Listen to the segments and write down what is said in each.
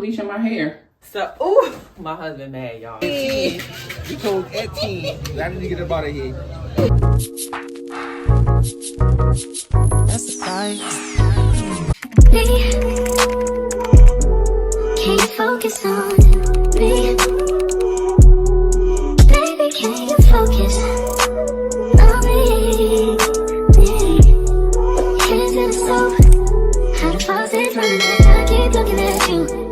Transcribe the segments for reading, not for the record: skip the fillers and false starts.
bleaching my hair. So, ooh, my husband mad, y'all. You told 18. I need to get up out of here. That's the price. Can you focus on me? Baby, can you focus on me? Hands in the soap, how the faucet's running, I keep looking at you.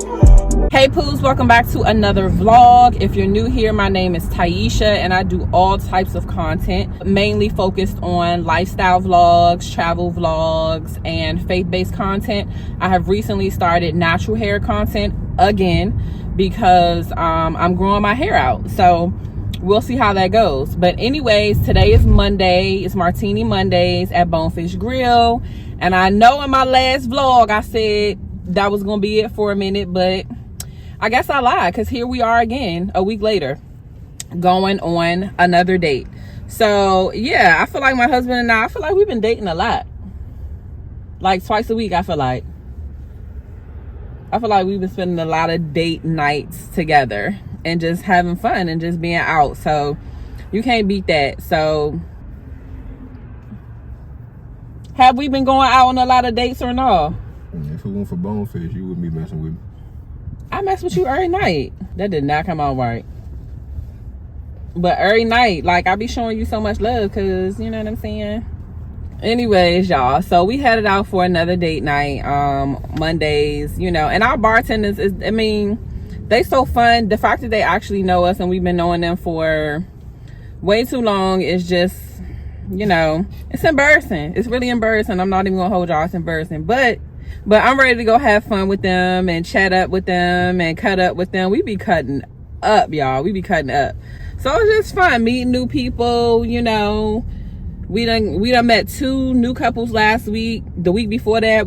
Hey Poos, welcome back to another vlog. If you're new here, my name is Taisha and I do all types of content, mainly focused on lifestyle vlogs, travel vlogs, and faith-based content. I have recently started natural hair content again because I'm growing my hair out. So we'll see how that goes. But anyways, today is Monday. It's Martini Mondays at Bonefish Grill. And I know in my last vlog I said that was going to be it for a minute, but I guess I lied because here we are again a week later going on another date. So yeah, I feel like my husband and I feel like we've been dating a lot, like twice a week. I feel like we've been spending a lot of date nights together and just having fun and just being out. So you can't beat that. So have we been going out on a lot of dates or no? If it weren't for Bonefish, you wouldn't be messing with me. I mess with you every night. That did not come out right. But every night, like, I be showing you so much love because, you know what I'm saying? Anyways, y'all, so we headed out for another date night, Mondays, you know, and our bartenders is, I mean, they so fun. The fact that they actually know us and we've been knowing them for way too long is just, you know, it's embarrassing. It's really embarrassing. I'm not even gonna hold y'all, it's embarrassing, but I'm ready to go have fun with them and chat up with them and cut up with them. We be cutting up, y'all. We be cutting up. So it's just fun meeting new people, you know. We done met 2 new couples last week. The week before that,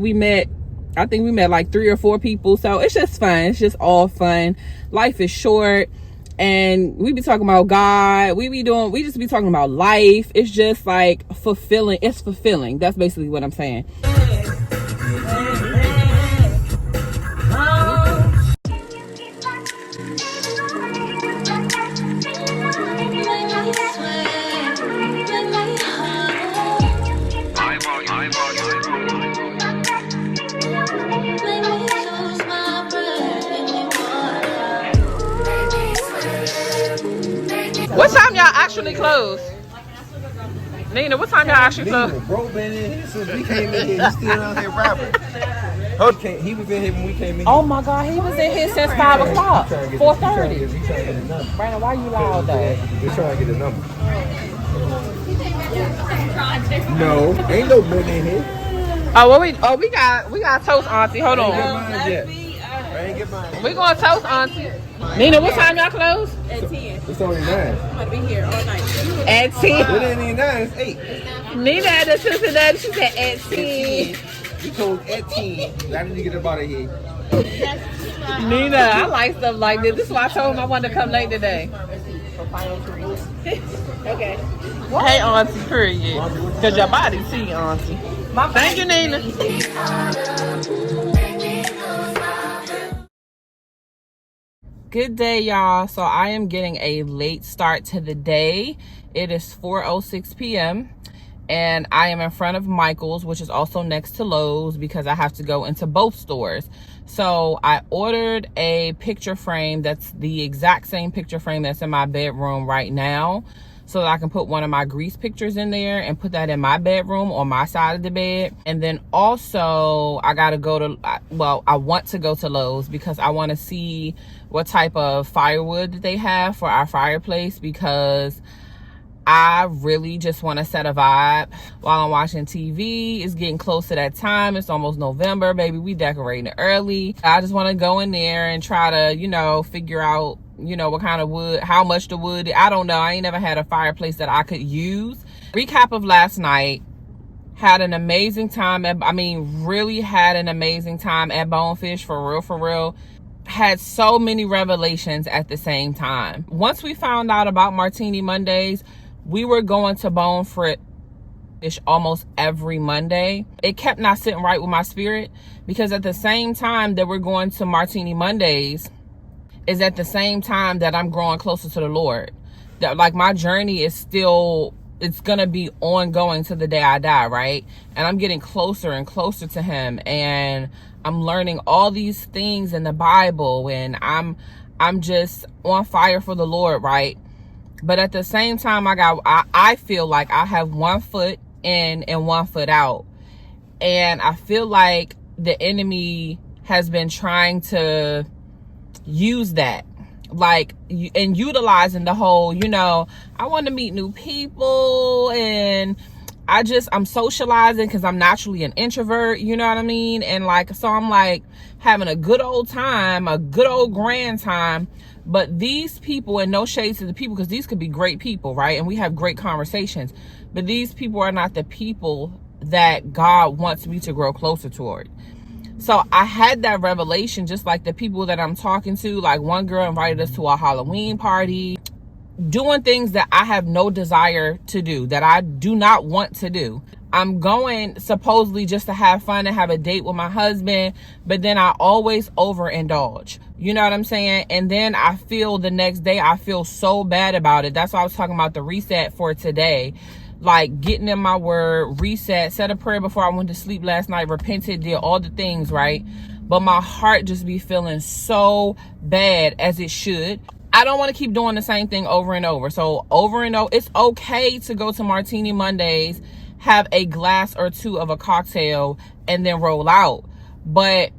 I think we met like 3 or 4 people. So it's just fun. It's just all fun. Life is short. And we be talking about God. We just be talking about life. It's just like fulfilling. It's fulfilling. That's basically what I'm saying. What time y'all actually close? Nina, what time y'all actually close? Bro been in here since we came in here. He's still out here rapping. He was in here when we came in. Oh my God, he was in here since 5 o'clock, 4:30. Brandon, why you loud though? We're trying to get a number. No, ain't no men in here. Oh, we got toast, Auntie. Hold on. We gonna toast, Auntie. Nina, what time y'all close? At 10. It's only 9. I'm gonna be here all night. At 10. It ain't even 9, it's 8. Nina had the Cincinnati, she said at 10. You told 18. I need to get up out of here. Nina, I like stuff like this. This is why I told him I wanted to come late today. Okay. Hey, Auntie, period. Because your body see, Auntie. Thank you, Nina. Good day, y'all. So I am getting a late start to the day. It is 4:06 p.m. and I am in front of Michael's, which is also next to Lowe's, because I have to go into both stores. So I ordered a picture frame that's the exact same picture frame that's in my bedroom right now, so that I can put one of my Grease pictures in there and put that in my bedroom on my side of the bed. And then also I gotta go to, well, I want to go to Lowe's because I want to see what type of firewood that they have for our fireplace, because I really just want to set a vibe while I'm watching TV. It's getting close to that time. It's almost November, baby. We decorating early. I just want to go in there and try to, you know, figure out, you know, what kind of wood, how much the wood. I don't know. I ain't never had a fireplace that I could use. Recap of last night. Had an amazing time. Really had an amazing time at Bonefish, for real, for real. Had so many revelations at the same time. Once we found out about Martini Mondays, we were going to fish almost every Monday. It kept not sitting right with my spirit, because at the same time that we're going to Martini Mondays is at the same time that I'm growing closer to the Lord. That, like, my journey is still, it's gonna be ongoing to the day I die, right? And I'm getting closer and closer to him, and I'm learning all these things in the Bible, and I'm just on fire for the Lord, right? But at the same time, I feel like I have one foot in and one foot out. And I feel like the enemy has been trying to use that, like, and utilizing the whole, you know, I want to meet new people, and I'm socializing because I'm naturally an introvert, you know what I mean? And like, so I'm like having a good old time, a good old grand time. But these people, and no shade to the people, because these could be great people, right? And we have great conversations, but these people are not the people that God wants me to grow closer toward. So I had that revelation, just like the people that I'm talking to. Like, one girl invited us to a Halloween party, doing things that I have no desire to do, that I do not want to do. I'm going supposedly just to have fun and have a date with my husband, but then I always overindulge. You know what I'm saying? And then I feel the next day, I feel so bad about it. That's why I was talking about the reset for today. Like, getting in my word, reset, said a prayer before I went to sleep last night, repented, did all the things, right? But my heart just be feeling so bad, as it should. I don't want to keep doing the same thing over and over. So over and over, it's okay to go to Martini Mondays, have a glass or two of a cocktail, and then roll out. But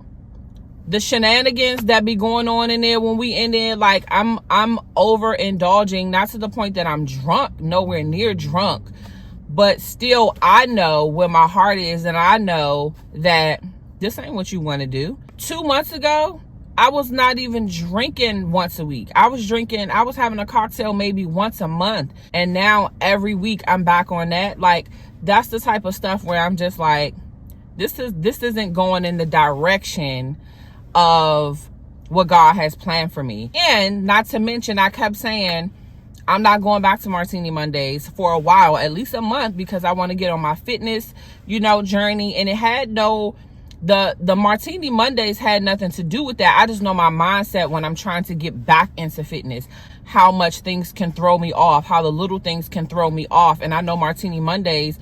the shenanigans that be going on in there when we in there, like, I'm overindulging, not to the point that I'm drunk, nowhere near drunk, but still I know where my heart is, and I know that this ain't what you want to do. 2 months ago, I was not even drinking once a week. I was having a cocktail maybe once a month, and now every week I'm back on that. Like, that's the type of stuff where I'm just like, this isn't going in the direction of what God has planned for me. And not to mention, I kept saying I'm not going back to Martini Mondays for a while, at least a month, because I want to get on my fitness, you know, journey. And it had the Martini Mondays had nothing to do with that. I just know my mindset when I'm trying to get back into fitness, how much things can throw me off, how the little things can throw me off. And I know Martini Mondays,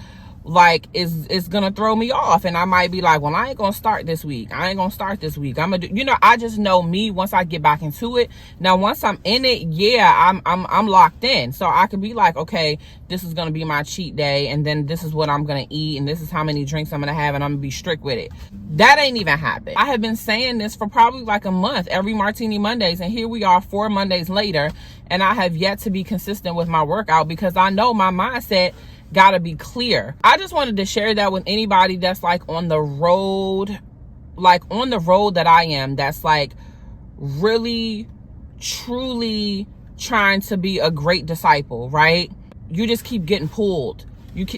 like, is gonna throw me off, and I might be like, well, I ain't gonna start this week. I'm gonna do, you know, I just know me once I get back into it. Now, once I'm in it, yeah, I'm locked in. So I could be like, okay, this is gonna be my cheat day, and then this is what I'm gonna eat, and this is how many drinks I'm gonna have, and I'm gonna be strict with it. That ain't even happened. I have been saying this for probably like a month, every Martini Mondays, and here we are 4 Mondays later, and I have yet to be consistent with my workout, because I know my mindset gotta be clear. I just wanted to share that with anybody that's like on the road that I am, that's like really truly trying to be a great disciple, right? You just keep getting pulled.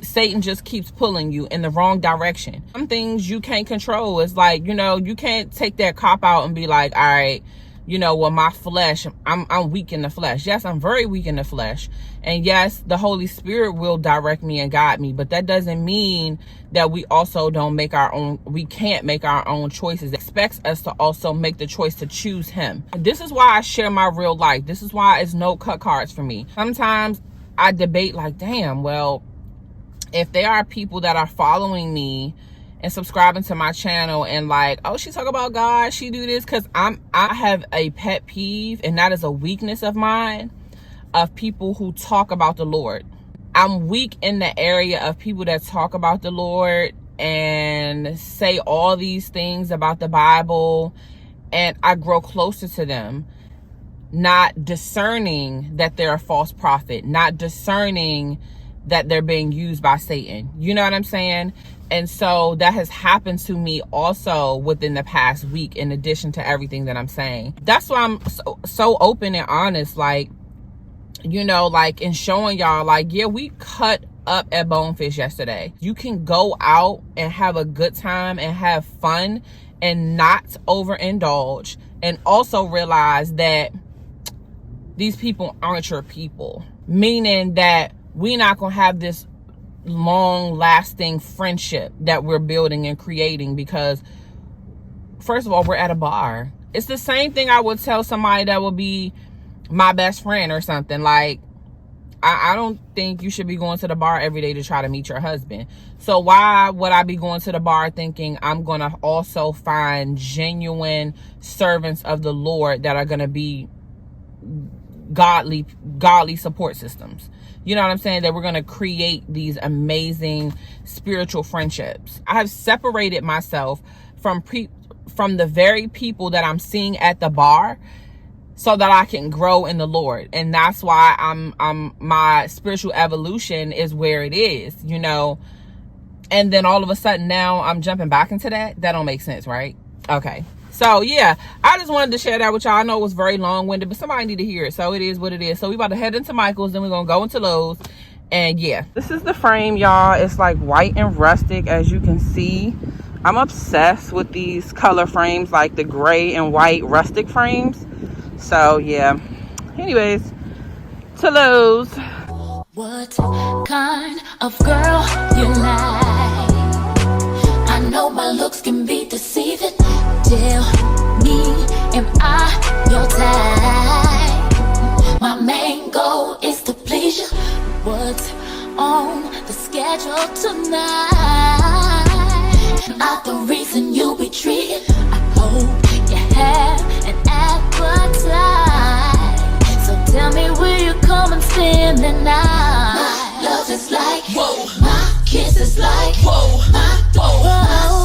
Satan just keeps pulling you in the wrong direction. Some things you can't control. It's like, you know, you can't take that cop out and be like, all right, you know, well, my flesh, I'm weak in the flesh. Yes, I'm very weak in the flesh. And yes, the Holy Spirit will direct me and guide me. But that doesn't mean that we also we can't make our own choices. It expects us to also make the choice to choose him. This is why I share my real life. This is why it's no cut cards for me. Sometimes I debate like, damn, well, if there are people that are following me and subscribing to my channel and like, oh, she talk about God, she do this, because I have a pet peeve, and that is a weakness of mine, of people who talk about the Lord. I'm weak in the area of people that talk about the Lord and say all these things about the Bible, and I grow closer to them, not discerning that they're a false prophet, not discerning that they're being used by Satan. You know what I'm saying? And so that has happened to me also within the past week, in addition to everything that I'm saying. That's why I'm so open and honest, like, you know, like, in showing y'all, like, yeah, we cut up at Bonefish yesterday. You can go out and have a good time and have fun and not overindulge, and also realize that these people aren't your people. Meaning that we're not gonna have this long-lasting friendship that we're building and creating, because first of all, we're at a bar. It's the same thing I would tell somebody that would be my best friend or something. Like, I don't think you should be going to the bar every day to try to meet your husband. So why would I be going to the bar thinking I'm going to also find genuine servants of the Lord that are going to be godly support systems? You know what I'm saying? That we're going to create these amazing spiritual friendships. I have separated myself from the very people that I'm seeing at the bar, so that I can grow in the Lord. And that's why my spiritual evolution is where it is, you know. And then all of a sudden now I'm jumping back into that. That don't make sense, right? Okay. So yeah, I just wanted to share that with y'all. I know it was very long-winded, but somebody need to hear it. So it is what it is. So we about to head into Michael's, then we're gonna go into Lowe's. And yeah, this is the frame, y'all. It's like white and rustic, as you can see. I'm obsessed with these color frames, like the gray and white rustic frames. So yeah, anyways, to Lowe's. What kind of girl you like? I know my looks can be deceiving. Tell me, am I your type? My main goal is to please you. What's on the schedule tonight? Not the reason you be treated. I hope you have an appetite. So tell me, will you come and spend the night? My love is like, whoa. My kiss is like, whoa. My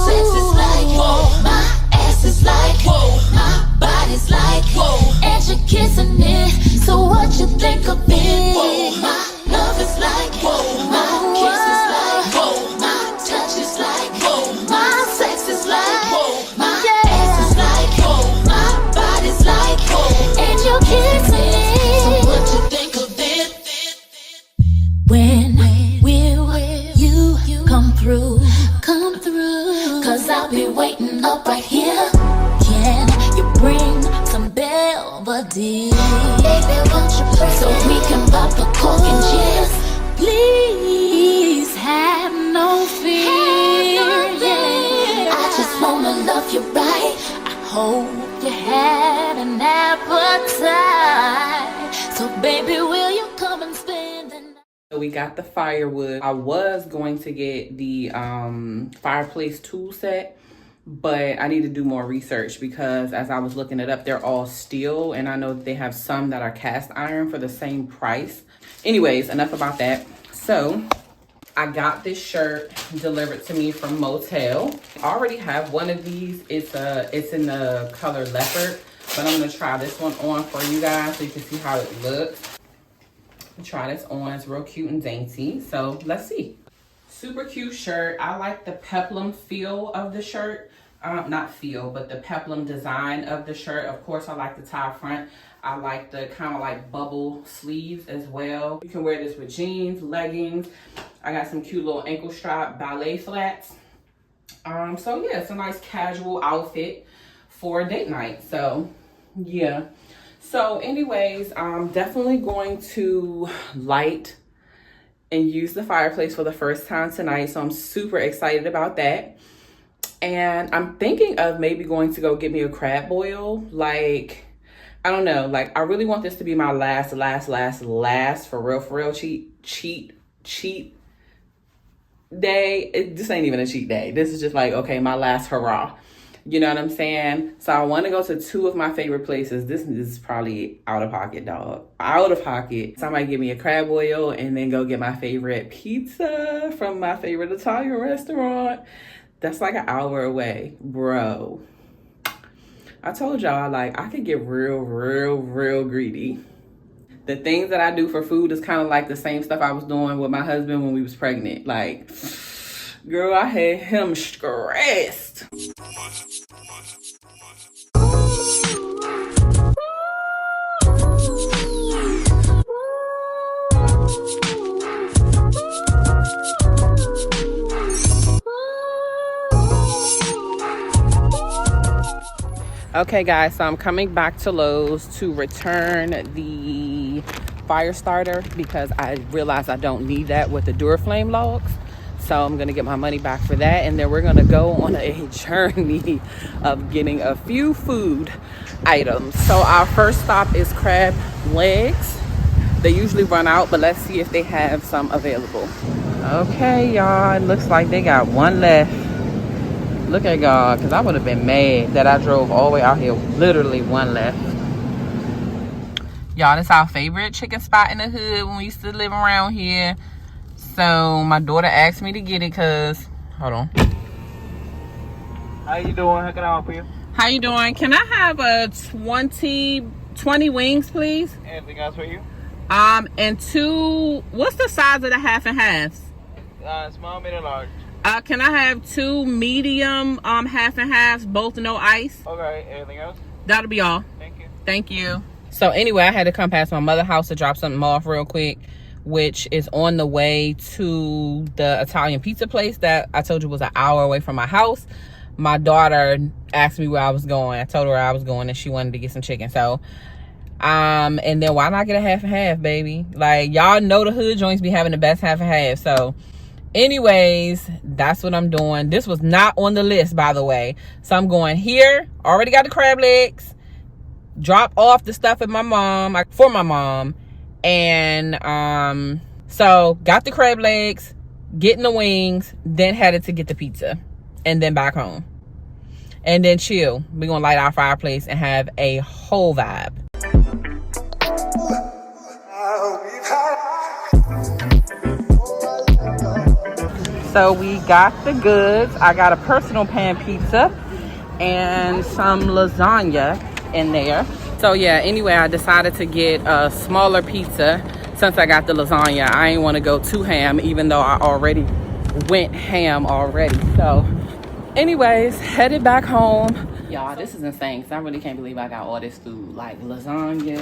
sex is like, whoa. My ass is like, whoa. My body's like, whoa. And you're kissing it, so what you think of it? Whoa. My love is like, whoa. My kiss is like, whoa. My touch is like, whoa. My sex is like, whoa. My ass is like, whoa. My body's like, whoa. And you're kissing it. What you think of it? When will you come through? Come through. Cause I'll be waiting up right here. Can you bring some Belvedere? Baby, won't you bring so we can pop a cork and cheers? Please have no fear. I just wanna love you right. I hope you had an appetite. So baby, will you come and spend the night? So we got the firewood. I was going to get the fireplace tool set, but I need to do more research, because as I was looking it up, they're all steel, and I know that they have some that are cast iron for the same price. Anyways, enough about that. So I got this shirt delivered to me from Motel. I already have one of these. It's in the color leopard, but I'm gonna try this one on for you guys so you can see how it looks. Try this on. It's real cute and dainty. So let's see. Super cute shirt. I like the peplum feel of the shirt. Not feel, but the peplum design of the shirt. Of course, I like the tie front. I like the kind of like bubble sleeves as well. You can wear this with jeans, leggings. I got some cute little ankle strap ballet flats. So yeah, it's a nice casual outfit for a date night. So yeah. So anyways, I'm definitely going to light and use the fireplace for the first time tonight. So I'm super excited about that. And I'm thinking of maybe going to go get me a crab boil. Like, I don't know. Like, I really want this to be my last for real cheat day. This ain't even a cheat day. This is just like, okay, my last hurrah. You know what I'm saying? So I want to go to two of my favorite places. This is probably out of pocket, dog. Out of pocket. So I might give me a crab boil and then go get my favorite pizza from my favorite Italian restaurant. That's like an hour away, bro. I told y'all, like, I could get real greedy. The things that I do for food is kind of like the same stuff I was doing with my husband when we was pregnant. Like, girl, I had him stressed. Okay guys, so I'm coming back to Lowe's to return the fire starter because I realized I don't need that with the Duraflame logs. So I'm gonna get my money back for that, and then we're gonna go on a journey of getting a few food items. So our first stop is crab legs. They usually run out, but let's see if they have some available. Okay, y'all, it looks like they got one left. Look at God, because I would have been mad that I drove all the way out here. Literally one left. Y'all, this is our favorite chicken spot in the hood when we used to live around here. So my daughter asked me to get it because, hold on. How you doing? How can I help you? How you doing? Can I have a 20 wings, please? Anything else for you? And two, what's the size of the half and halves? Small, medium, large. Can I have 2 medium half and halves, both no ice? Okay, anything else? That'll be all. Thank you. Thank you. So anyway, I had to come past my mother's house to drop something off real quick, which is on the way to the Italian pizza place that I told you was an hour away from my house. My daughter asked me where I was going. I told her where I was going and she wanted to get some chicken. So, and then why not get a half and half, baby? Like, y'all know the hood joints be having the best half and half. So anyways, that's what I'm doing. This was not on the list, by the way. So I'm going here. Already got the crab legs. Drop off the stuff at my mom, for my mom. And so got the crab legs, getting the wings, then headed to get the pizza, and then back home. And then chill. We're gonna light our fireplace and have a whole vibe. So we got the goods. I got a personal pan pizza and some lasagna in there. So yeah, anyway, I decided to get a smaller pizza since I got the lasagna. I ain't want to go too ham, even though I already went ham already. So anyways, headed back home. Y'all, this is insane because I really can't believe I got all this food. Like lasagna.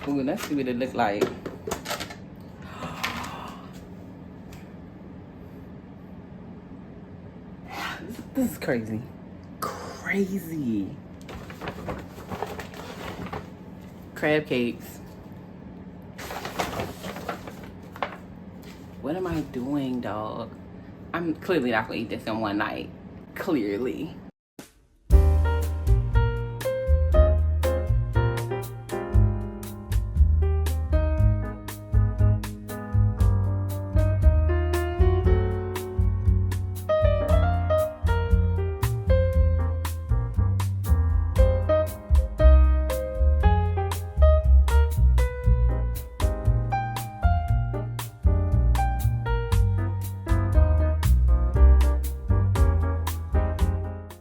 Ooh, let's see what it look like. This is crazy. Crazy. Crab cakes. What am I doing, dog? I'm clearly not gonna eat this in one night. Clearly.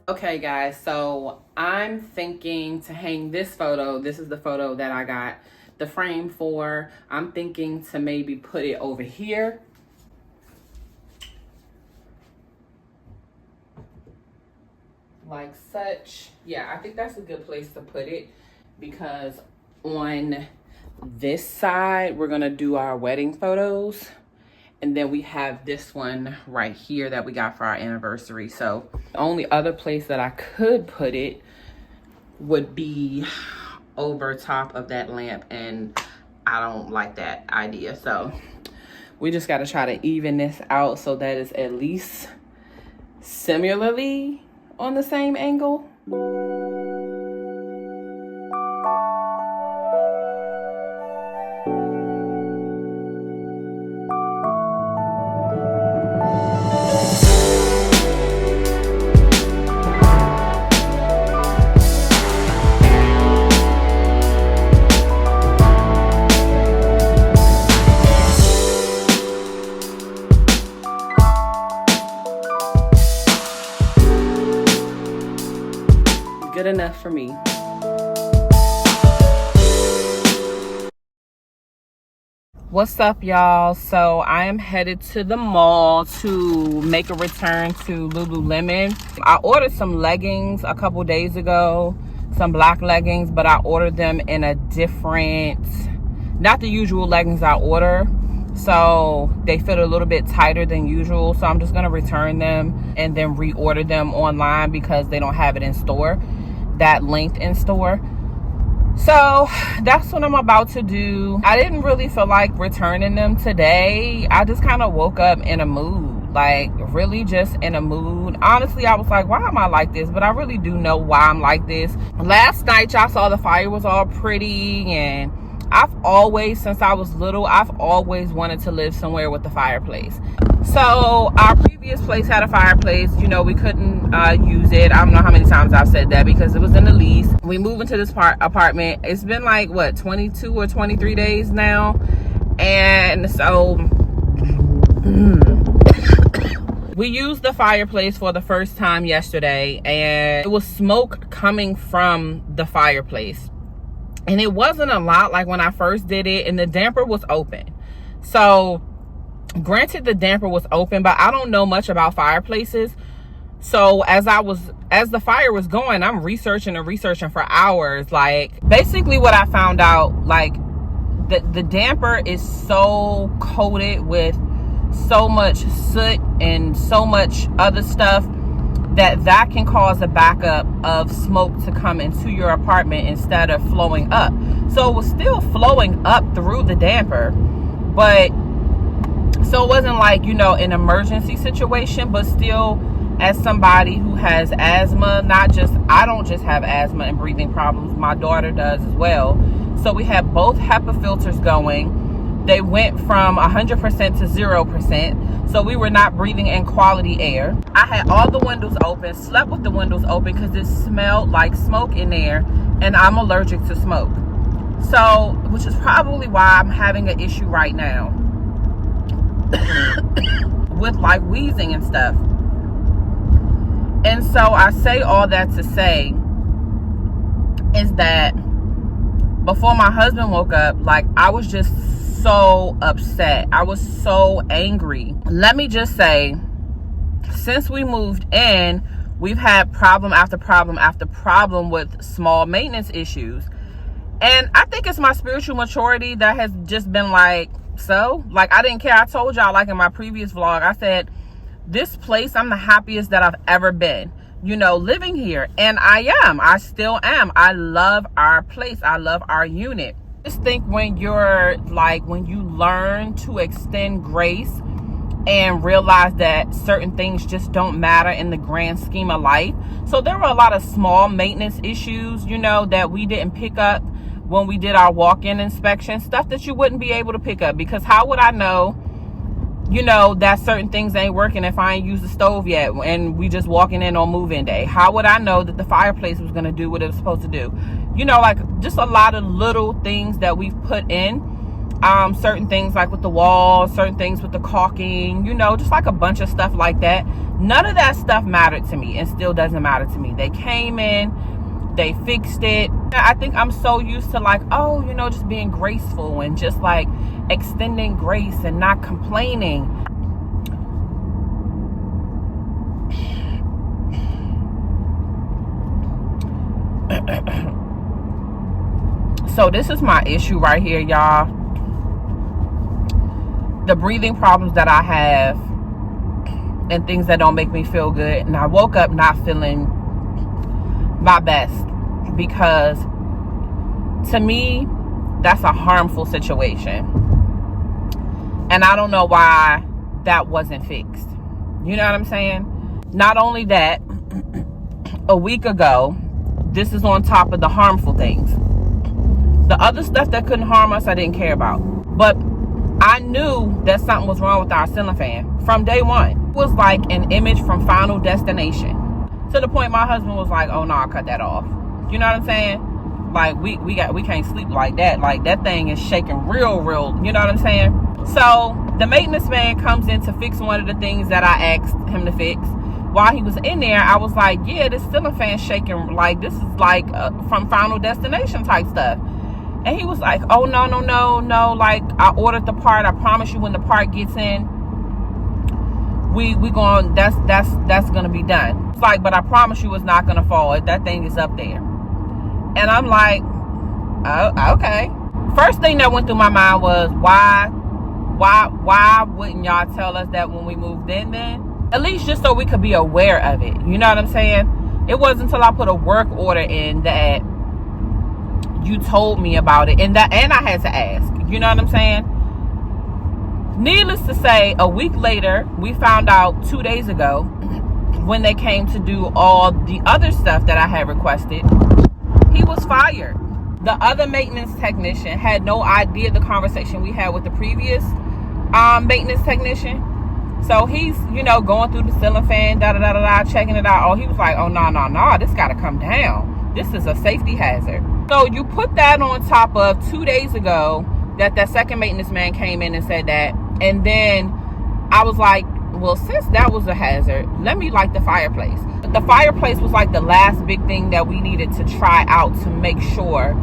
Okay guys, so I'm thinking to hang this photo. This is the photo that I got the frame for. I'm thinking to maybe put it over here. Like such. Yeah, I think that's a good place to put it because on this side, we're gonna do our wedding photos. And then we have this one right here that we got for our anniversary. So the only other place that I could put it would be over top of that lamp. And I don't like that idea. So we just got to try to even this out so that it's at least similarly on the same angle. Good enough for me. What's up, y'all? So I am headed to the mall to make a return to Lululemon. I ordered some leggings a couple days ago, some black leggings, but I ordered them in a different, not the usual leggings I order. So they fit a little bit tighter than usual. So I'm just gonna return them and then reorder them online because they don't have it in store, that length in store. So that's what I'm about to do. I didn't really feel like returning them today. I just kind of woke up in a mood, like really just in a mood. Honestly, I was like, why am I like this? But I really do know why I'm like this. Last night, y'all saw the fire was all pretty, and I've always, since I was little, I've always wanted to live somewhere with a fireplace. So our previous place had a fireplace. You know, we couldn't use it. I don't know how many times I've said that because it was in the lease. We moved into this apartment. It's been like, what, 22 or 23 days now. And so we used the fireplace for the first time yesterday, and it was smoke coming from the fireplace. And it wasn't a lot like when I first did it, and the damper was open. So granted, the damper was open, but I don't know much about fireplaces. So as the fire was going, I'm researching for hours. Like, basically what I found out, like the damper is so coated with so much soot and so much other stuff that can cause a backup of smoke to come into your apartment instead of flowing up. So it was still flowing up through the damper, but so it wasn't like, you know, an emergency situation. But still, as somebody who has asthma, I don't just have asthma and breathing problems, my daughter does as well. So we had both HEPA filters going. They went from 100% to 0%. So we were not breathing in quality air. I had all the windows open, slept with the windows open because it smelled like smoke in there, and I'm allergic to smoke. So, which is probably why I'm having an issue right now with like wheezing and stuff. And so I say all that to say is that before my husband woke up, like, I was just so upset. I was so angry. Let me just say, since we moved in, we've had problem after problem after problem with small maintenance issues. And I think it's my spiritual maturity that has just been like, so, like, I didn't care. I told y'all, like in my previous vlog, I said, this place, I'm the happiest that I've ever been, you know, living here. And I still am. I love our place. I love our unit. Just think, when you learn to extend grace and realize that certain things just don't matter in the grand scheme of life. So there were a lot of small maintenance issues, you know, that we didn't pick up when we did our walk-in inspection, stuff that you wouldn't be able to pick up, because how would I know, you know, that certain things ain't working if I ain't used the stove yet and we just walking in on move-in day? How would I know that the fireplace was going to do what it was supposed to do? You know, like, just a lot of little things that we've put in. Certain things like with the walls, certain things with the caulking, you know, just like a bunch of stuff like that. None of that stuff mattered to me and still doesn't matter to me. They came in, they fixed it. I think I'm so used to, like, oh, you know, just being graceful and just like extending grace and not complaining. So this is my issue right here, y'all. The breathing problems that I have and things that don't make me feel good. And I woke up not feeling my best, because to me, that's a harmful situation. And I don't know why that wasn't fixed. You know what I'm saying? Not only that, a week ago, this is on top of the harmful things. The other stuff that couldn't harm us, I didn't care about. But I knew that something was wrong with our ceiling fan from day one. It was like an image from Final Destination. To the point my husband was like, oh no, I'll cut that off. You know what I'm saying? Like, we can't sleep like that. Like, that thing is shaking real, you know what I'm saying? So the maintenance man comes in to fix one of the things that I asked him to fix. While he was in there, I was like, yeah, this ceiling fan shaking. Like, this is like from Final Destination type stuff. And he was like, oh, no. Like, I ordered the part. I promise you, when the part gets in, that's going to be done. It's like, but I promise you it's not going to fall. That thing is up there. And I'm like, oh, okay. First thing that went through my mind was, why wouldn't y'all tell us that when we moved in then? At least just so we could be aware of it. You know what I'm saying? It wasn't until I put a work order in that, you told me about it, and I had to ask. You know what I'm saying? Needless to say, a week later, we found out 2 days ago when they came to do all the other stuff that I had requested, he was fired. The other maintenance technician had no idea the conversation we had with the previous maintenance technician. So he's, you know, going through the ceiling fan, checking it out. Oh, he was like, oh, no, this got to come down. This is a safety hazard. So you put that on top of 2 days ago that second maintenance man came in and said that. And then I was like, well, since that was a hazard, let me light the fireplace. The fireplace was like the last big thing that we needed to try out to make sure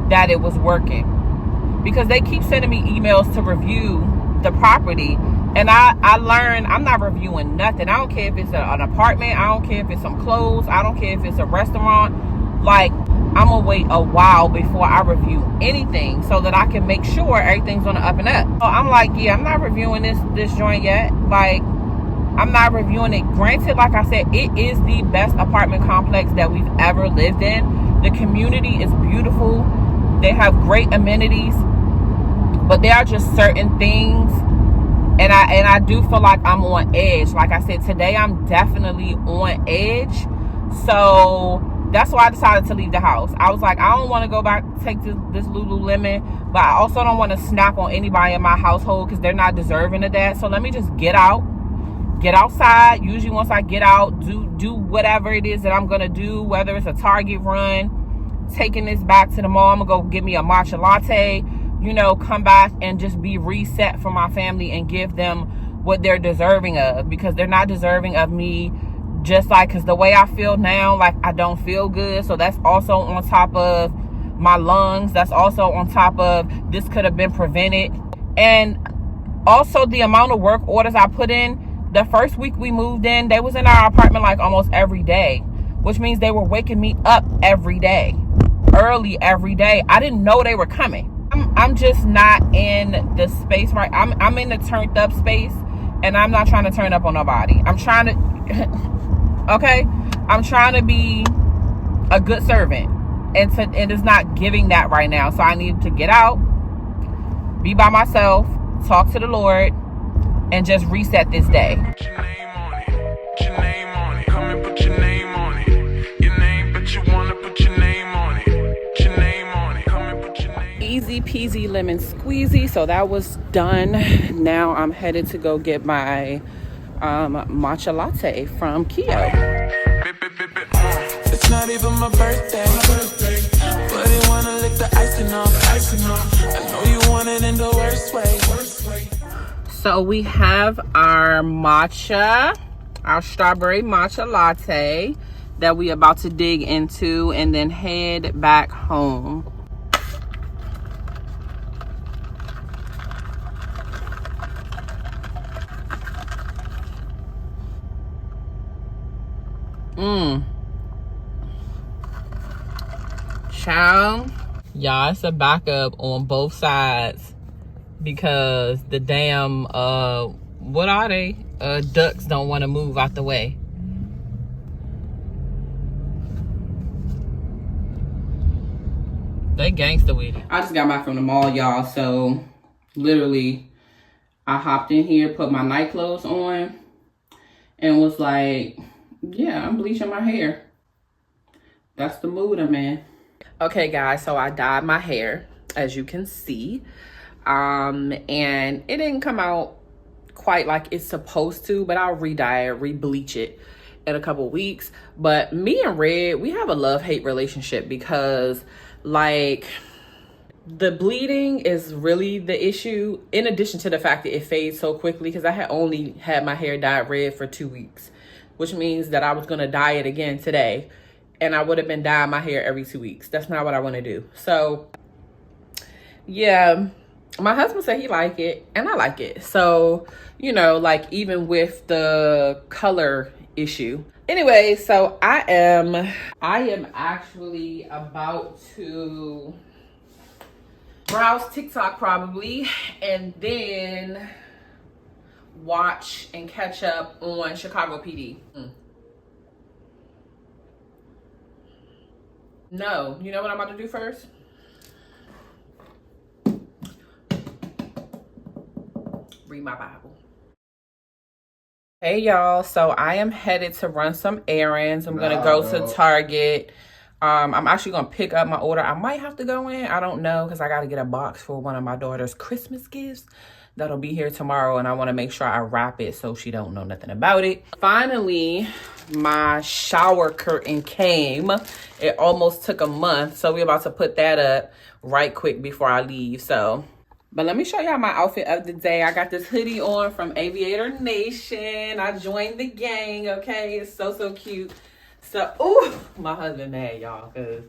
that it was working. Because they keep sending me emails to review the property. And I learned I'm not reviewing nothing. I don't care if it's an apartment. I don't care if it's some clothes. I don't care if it's a restaurant. Like, I'm going to wait a while before I review anything so that I can make sure everything's on the up and up. So I'm like, yeah, I'm not reviewing this joint yet. Like, I'm not reviewing it. Granted, like I said, it is the best apartment complex that we've ever lived in. The community is beautiful. They have great amenities. But there are just certain things. And I do feel like I'm on edge. Like I said, today I'm definitely on edge. So that's why I decided to leave the house. I was like, I don't want to go back, take this Lululemon, but I also don't want to snap on anybody in my household because they're not deserving of that. So let me just get outside. Usually once I get out, do whatever it is that I'm going to do, whether it's a Target run, taking this back to the mall, I'm going to go get me a matcha latte, you know, come back and just be reset for my family and give them what they're deserving of, because they're not deserving of me. Just like, because the way I feel now, like, I don't feel good. So that's also on top of my lungs. That's also on top of this could have been prevented. And also the amount of work orders I put in. The first week we moved in, they was in our apartment like almost every day, which means they were waking me up every day, early every day. I didn't know they were coming. I'm just not in the space, right? I'm in the turned up space, and I'm not trying to turn up on nobody. I'm trying to, okay? I'm trying to be a good servant, and it's not giving that right now. So I need to get out, be by myself, talk to the Lord, and just reset this day. Put your name on it. Put your name on it. Come and put your name on it. Your name, but you wanna put your name on it. Put your name on it. Come and put your name. Easy peasy lemon squeezy. So that was done. Now I'm headed to go get my matcha latte from Keo. It's not even my birthday, but they wanna lick the icing off. I know you want it in the worst way. So we have our matcha, our strawberry matcha latte that we about to dig into and then head back home. Child, y'all, it's a backup on both sides because the damn what are they, ducks don't want to move out the way. They gangster with it. I just got back from the mall, y'all, so literally I hopped in here, put my night clothes on, and was like, yeah, I'm bleaching my hair. That's the mood I'm in. Okay, guys, so I dyed my hair, as you can see. And it didn't come out quite like it's supposed to, but I'll re-dye it, re-bleach it in a couple weeks. But me and Red, we have a love-hate relationship because, like, the bleeding is really the issue, in addition to the fact that it fades so quickly, because I had only had my hair dyed red for 2 weeks, which means that I was going to dye it again today, and I would have been dyeing my hair every 2 weeks. That's not what I want to do. So, yeah, my husband said he liked it, and I like it. So, you know, like, even with the color issue. Anyway, so I am actually about to browse TikTok probably, and then watch and catch up on Chicago PD. No, you know what I'm about to do first? read my Bible. Hey y'all, so I am headed to run some errands. I'm gonna go to Target. I'm actually gonna pick up my order. I might have to go in, I don't know, because I gotta get a box for one of my daughter's Christmas gifts that'll be here tomorrow, and I want to make sure I wrap it so she don't know nothing about it. Finally, my shower curtain came. It almost took a month, so we're about to put that up right quick before I leave. So, but let me show y'all my outfit of the day. I got this hoodie on from Aviator Nation. I joined the gang, okay? It's so cute. So, ooh, my husband mad, y'all, because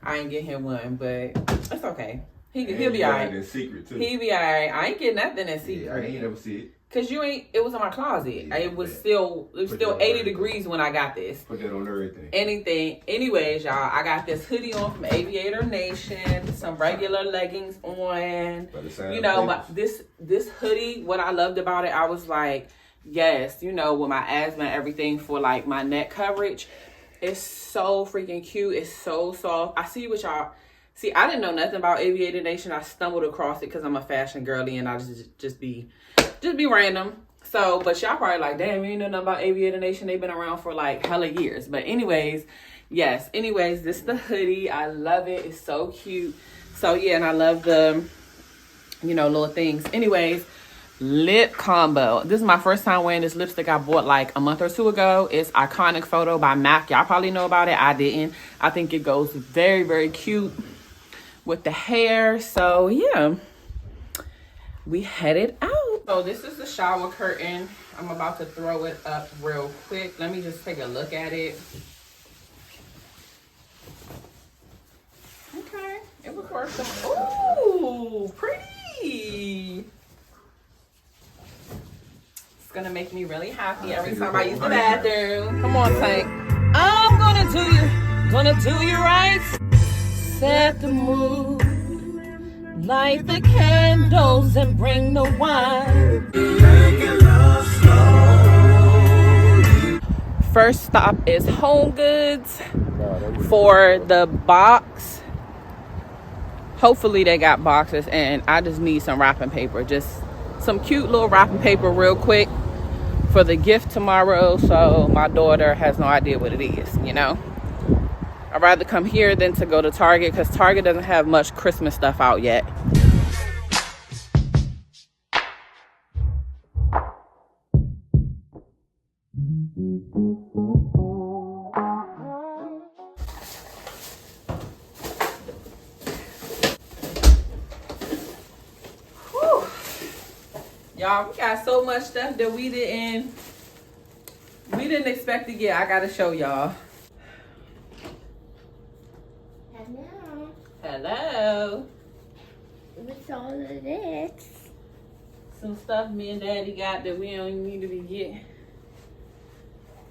I ain't get him one, but it's okay. He'll be all right. In secret too. He'll be all right. I ain't getting nothing in secret. Yeah, I ain't never see it. Cause it was in my closet. Yeah, it was still 80 degrees when I got this. Put that on everything. Anyways, y'all, I got this hoodie on from Aviator Nation. Some regular leggings on. You know, this hoodie, what I loved about it, I was like, yes, you know, with my asthma and everything for like my neck coverage. It's so freaking cute. It's so soft. I see what y'all. See, I didn't know nothing about Aviator Nation. I stumbled across it because I'm a fashion girly and I just be random. So, but y'all probably like, damn, you ain't know nothing about Aviator Nation. They've been around for like hella years. But anyways, yes. Anyways, this is the hoodie. I love it. It's so cute. So yeah, and I love the, you know, little things. Anyways, lip combo. This is my first time wearing this lipstick I bought like a month or two ago. It's Iconic Photo by MAC. Y'all probably know about it. I didn't. I think it goes very cute with the hair. So yeah, we headed out. So this is the shower curtain. I'm about to throw it up real quick. Let me just take a look at it. Okay, it was worth it. Ooh, pretty. It's gonna make me really happy every time I use the bathroom. Come on, Tank. I'm gonna do you right. Set the mood, light the candles and bring the wine. First stop is Home Goods for the box. Hopefully they got boxes, and I just need some wrapping paper. Just some cute little wrapping paper real quick for the gift tomorrow, so my daughter has no idea what it is, you know. I'd rather come here than to go to Target because Target doesn't have much Christmas stuff out yet. Whew. Y'all, we got so much stuff that we didn't expect to get. I gotta show y'all. Hello. What's all of this? Some stuff me and Daddy got that we don't even need to be getting.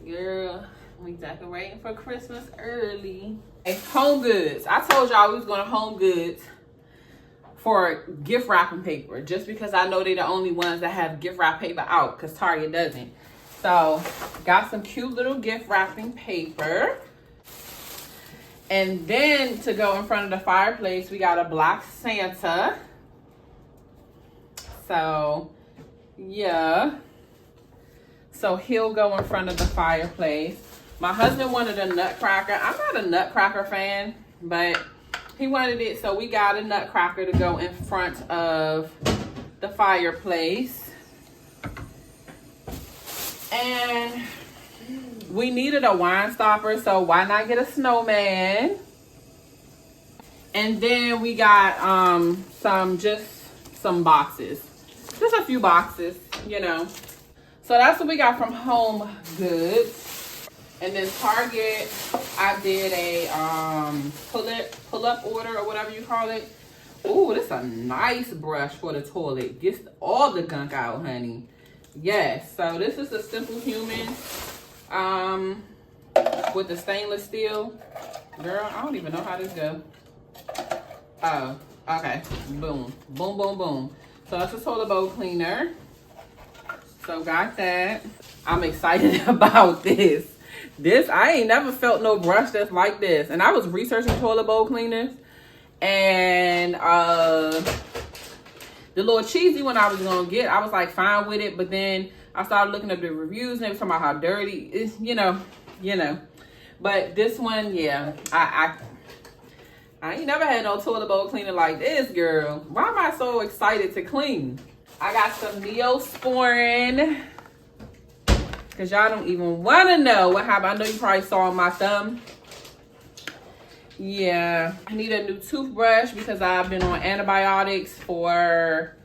Girl, we decorating for Christmas early. Hey, Home Goods. I told y'all we was going to Home Goods for gift wrapping paper, just because I know they're the only ones that have gift wrap paper out, because Target doesn't. So, got some cute little gift wrapping paper. And then to go in front of the fireplace, we got a black Santa. So, yeah. So he'll go in front of the fireplace. My husband wanted a nutcracker. I'm not a nutcracker fan, but he wanted it. So we got a nutcracker to go in front of the fireplace. And we needed a wine stopper, so why not get a snowman? And then we got some boxes. Just a few boxes, you know. So that's what we got from Home Goods. And then Target, I did a pull-up order or whatever you call it. Ooh, this is a nice brush for the toilet. Gets all the gunk out, honey. Yes, so this is a Simple Human. With the stainless steel. Girl, I don't even know how this go. Oh, okay. Boom. Boom, boom, boom. So that's a toilet bowl cleaner. So got that. I'm excited about this. I ain't never felt no brush that's like this. And I was researching toilet bowl cleaners. And this The little cheesy one I was gonna get, I was like fine with it, but then I started looking up the reviews and they were talking about how dirty it's, you know. But this one, yeah, I ain't never had no toilet bowl cleaner like this, girl. Why am I so excited to clean? I got some Neosporin, because y'all don't even want to know what happened. I know you probably saw on my thumb. Yeah, I need a new toothbrush because I've been on antibiotics for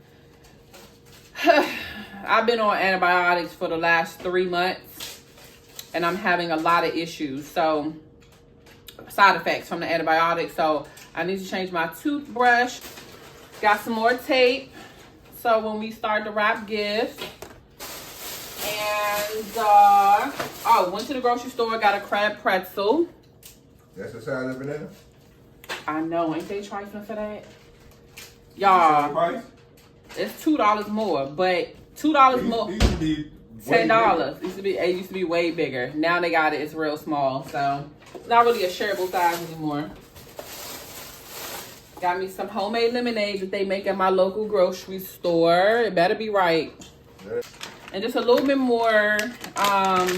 I've been on antibiotics for the last 3 months, and I'm having a lot of issues. So side effects from the antibiotics. So I need to change my toothbrush. Got some more tape, so when we start to wrap gifts. And oh, went to the grocery store, got a crab pretzel. That's the size of banana? I know, ain't they trifling for that? Y'all, it's $2 more, but $2 more. It used to be $10. It used to be way bigger. Now they got it, it's real small, so it's not really a shareable size anymore. Got me some homemade lemonade that they make at my local grocery store. It better be right. Yeah. And just a little bit more, yeah. I'm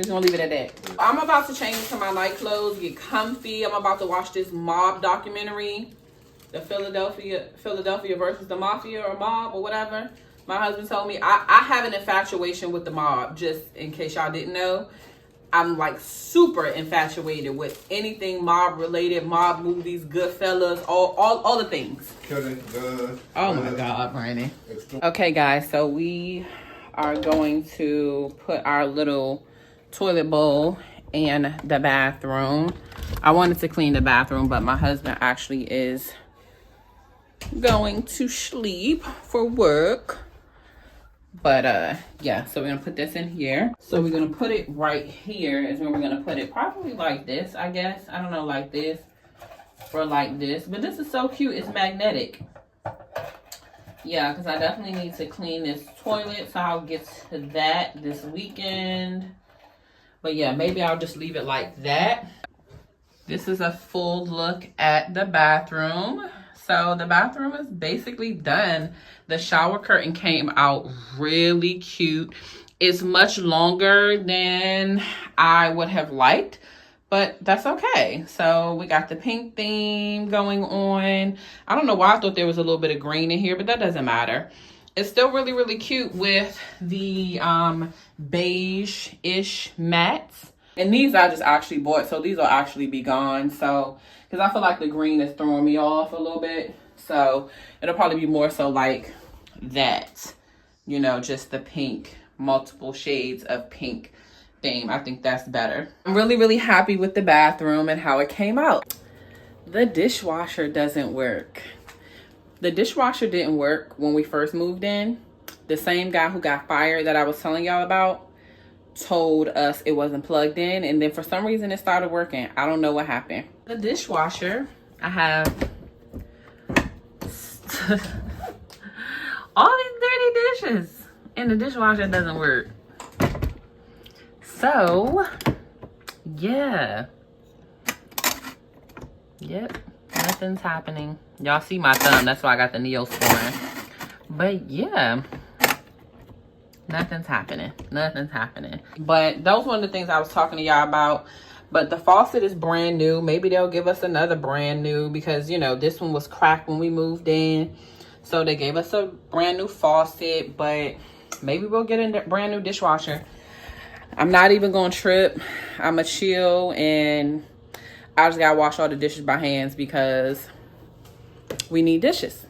just gonna leave it at that. I'm about to change to my night clothes, get comfy. I'm about to watch this mob documentary, the Philadelphia versus the Mafia or Mob or whatever. My husband told me I have an infatuation with the mob, just in case y'all didn't know. I'm like super infatuated with anything mob related, mob movies, Goodfellas, all the things. Oh my God, Brandon. Okay guys, so we are going to put our little toilet bowl in the bathroom. I wanted to clean the bathroom, but my husband actually is going to sleep for work. But yeah, so we're gonna put this in here. So we're gonna put it right here is where we're gonna put it. Probably like this, I guess. I don't know, like this or like this. But this is so cute, it's magnetic. Yeah, because I definitely need to clean this toilet, so I'll get to that this weekend. But yeah, maybe I'll just leave it like that. This is a full look at the bathroom. So the bathroom is basically done. The shower curtain came out really cute. It's much longer than I would have liked, but that's okay. So we got the pink theme going on. I don't know why I thought there was a little bit of green in here, but that doesn't matter. It's still really, really cute with the beige-ish mats. And these I just actually bought, so these will actually be gone. So, because I feel like the green is throwing me off a little bit. So, it'll probably be more so like that. You know, just the pink, multiple shades of pink theme. I think that's better. I'm really, really happy with the bathroom and how it came out. The dishwasher doesn't work. The dishwasher didn't work when we first moved in. The same guy who got fired that I was telling y'all about told us it wasn't plugged in, and then for some reason it started working. I don't know what happened. The dishwasher, I have all these dirty dishes and the dishwasher doesn't work. So yeah, yep, nothing's happening. Y'all see my thumb, that's why I got the Neosporin. But yeah, nothing's happening. Nothing's happening. But that was one of the things I was talking to y'all about. But the faucet is brand new. Maybe they'll give us another brand new, because, you know, this one was cracked when we moved in. So they gave us a brand new faucet. But maybe we'll get a brand new dishwasher. I'm not even going to trip. I'm going to chill. And I just got to wash all the dishes by hands because we need dishes.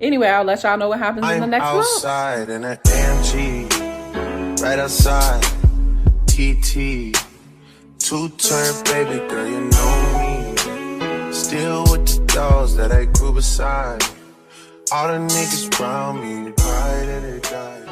Anyway, I'll let y'all know what happens in the next vlog. Outside in an AMG, right outside, TT, two-turn baby girl, you know me. Still with the dogs that I grew beside. All the niggas around me, cry that they died.